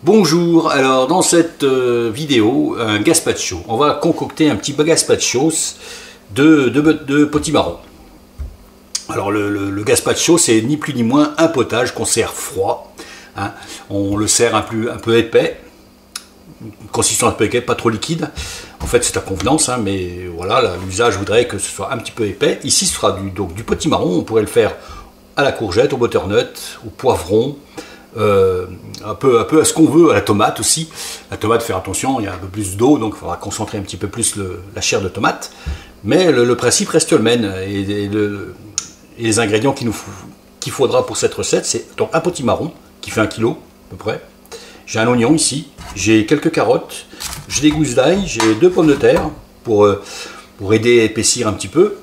Bonjour, alors dans cette vidéo, un gazpacho. On va concocter un petit gazpacho de potimarron. Alors le gazpacho, c'est ni plus ni moins un potage qu'on sert froid. Hein. On le sert un peu épais, consistance un peu épais, pas trop liquide. En fait, c'est à convenance, hein, mais voilà, l'usage voudrait que ce soit un petit peu épais. Ici, ce sera du potimarron. On pourrait le faire à la courgette, au butternut, au poivron. Un peu à ce qu'on veut, à la tomate aussi. La tomate, faire attention, il y a un peu plus d'eau, donc il faudra concentrer un petit peu plus la chair de tomate. Mais le principe reste le même. Et les ingrédients qu'il faudra pour cette recette, c'est donc un potimarron qui fait 1 kg à peu près. J'ai un oignon ici, j'ai quelques carottes, j'ai des gousses d'ail, j'ai 2 pommes de terre pour aider à épaissir un petit peu.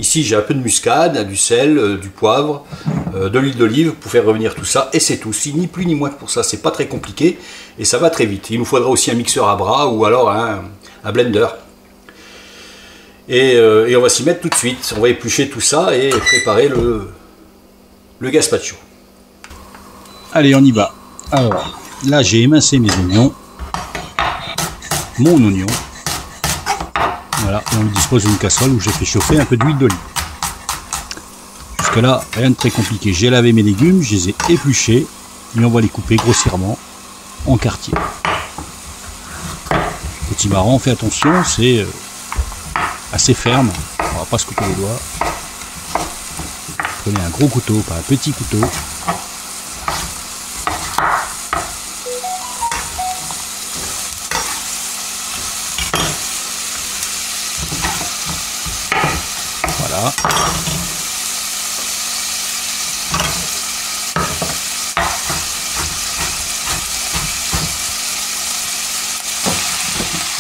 Ici, j'ai un peu de muscade, du sel, du poivre, de l'huile d'olive pour faire revenir tout ça. Et c'est tout. Si ni plus ni moins que pour ça, c'est pas très compliqué et ça va très vite. Il nous faudra aussi un mixeur à bras ou alors un blender. Et on va s'y mettre tout de suite. On va éplucher tout ça et préparer le gazpacho. Allez, on y va. Alors, là, j'ai émincé mes oignons. Mon oignon. Voilà, et on dispose d'une casserole où j'ai fait chauffer un peu d'huile d'olive. Jusque là, rien de très compliqué. J'ai lavé mes légumes, je les ai épluchés et on va les couper grossièrement en quartiers. Potimarron, fais attention, c'est assez ferme. On va pas se couper les doigts. Prenez un gros couteau, pas un petit couteau. Voilà.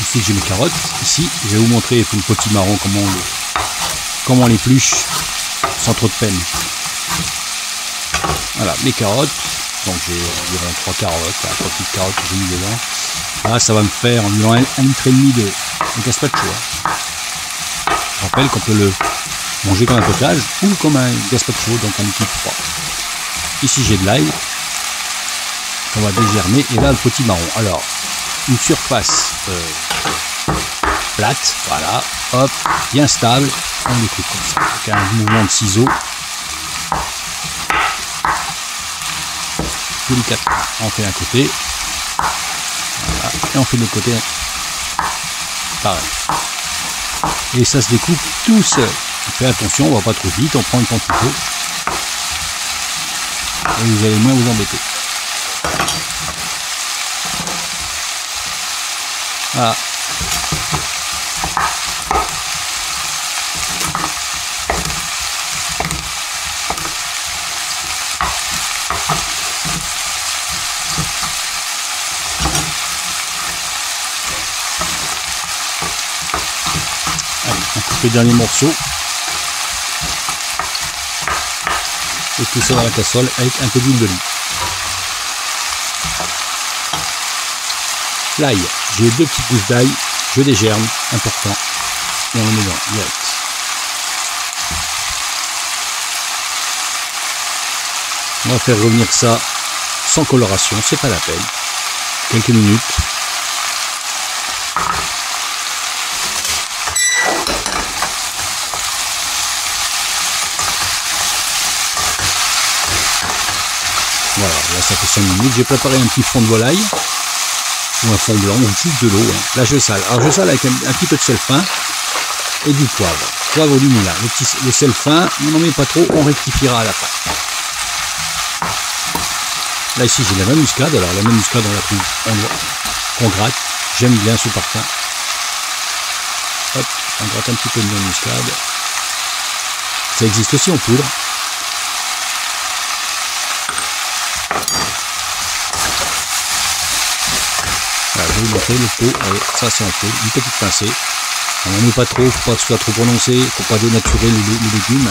Ici j'ai mes carottes. Ici je vais vous montrer pour le potimarron comment on l'épluche sans trop de peine. Voilà, mes carottes. Donc j'ai environ 3 carottes, 3 petites carottes que j'ai mis dedans. Là ça va me faire environ 1,5 litre de gazpacho. Je rappelle qu'on peut le manger comme un potage ou comme un gazpacho, donc un liquide froid. Ici j'ai de l'ail qu'on va dégermer et là le potimarron. Alors une surface plate, voilà, hop, bien stable, on découpe comme ça, avec un mouvement de ciseau. Délicatement, on fait un côté, voilà, et on fait de l'autre côté, pareil. Et ça se découpe tout seul. On fait attention, on va pas trop vite, on prend le temps qu'il faut. Et vous allez moins vous embêter. Voilà. Allez, on coupe les derniers morceaux. Et tout ça dans la casserole avec un peu d'huile d'olive. L'ail, j'ai 2 petites gousses d'ail, je dégerme, important, et on le met dans direct. On va faire revenir ça sans coloration, c'est pas la peine. Quelques minutes. Voilà, là ça fait 5 minutes. J'ai préparé un petit fond de volaille, ou un fond blanc, ou juste de l'eau. Hein. Là je sale. Alors je sale avec un petit peu de sel fin et du poivre. Poivre du moulin. Le sel fin, on n'en met pas trop, on rectifiera à la fin. Là ici j'ai la même muscade. Alors la même muscade on la trouve qu'on gratte. J'aime bien ce parfum. Hop, on gratte un petit peu de la muscade. Ça existe aussi en poudre. Voilà, je vais vous montrer le pot, allez, ça c'est en pot, une petite pincée. On n'en met pas trop, faut pas que ce soit trop prononcé, faut pas dénaturer les légumes.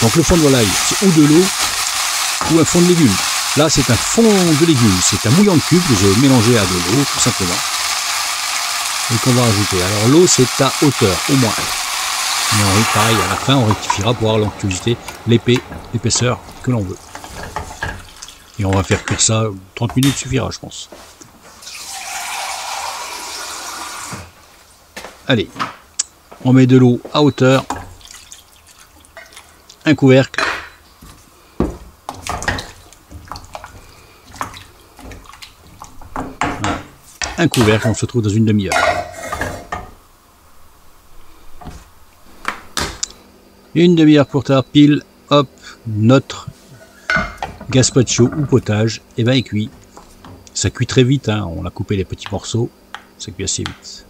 Donc le fond de volaille, c'est ou de l'eau ou un fond de légumes. Là c'est un fond de légumes, c'est un mouillant de cube que j'ai mélangé à de l'eau tout simplement. Et qu'on va rajouter. Alors l'eau c'est à hauteur, au moins. Mais pareil, à la fin, on rectifiera pour avoir l'onctuosité, l'épaisseur que l'on veut. Et on va faire cuire ça, 30 minutes suffira, je pense. Allez, on met de l'eau à hauteur, un couvercle, voilà. Un couvercle, on se retrouve dans une demi-heure. Une demi-heure pour tard, pile, hop, notre gazpacho ou potage, et ben il cuit. Ça cuit très vite, hein. On a coupé les petits morceaux, ça cuit assez vite.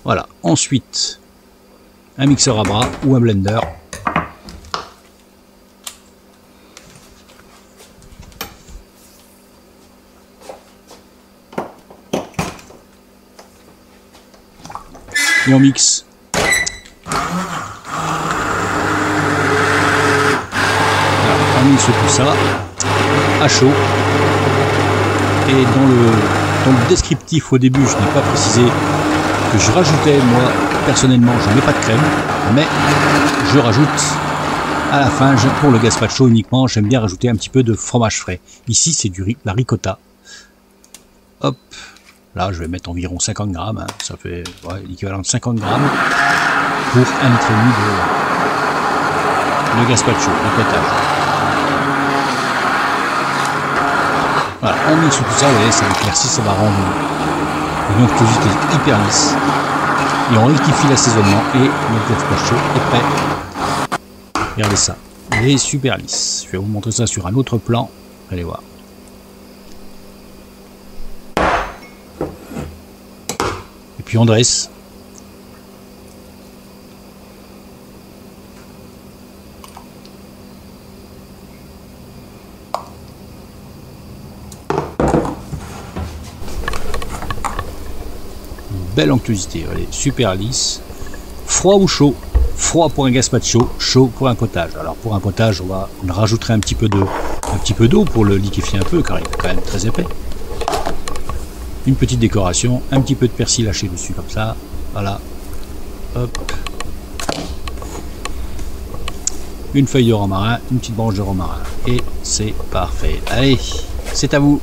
Voilà, ensuite, un mixeur à bras ou un blender. Et on mixe. On mixe tout ça à chaud. Et dans le descriptif au début, je n'ai pas précisé que je rajoutais, moi personnellement, je ne mets pas de crème, mais je rajoute à la fin, pour le gazpacho uniquement, j'aime bien rajouter un petit peu de fromage frais. Ici, c'est la ricotta. Hop, là, je vais mettre environ 50 grammes, hein. Ça fait l'équivalent de 50 grammes pour 1,5 litre de gazpacho, le potage. Voilà, on mixe tout ça, vous voyez, ça éclaircit, ça va rendre une onctuosité hyper lisse. Et on rectifie l'assaisonnement et notre gazpacho est prêt. Regardez ça, il est super lisse. Je vais vous montrer ça sur un autre plan, allez voir. Et puis on dresse. Belle onctuosité, elle est super lisse. Froid ou chaud? Froid pour un gazpacho, chaud pour un potage. Alors pour un potage, on rajouterait un petit peu d'eau pour le liquéfier un peu, car il est quand même très épais. Une petite décoration, un petit peu de persil lâché dessus comme ça. Voilà. Hop. Une feuille de romarin, une petite branche de romarin. Et c'est parfait. Allez, c'est à vous.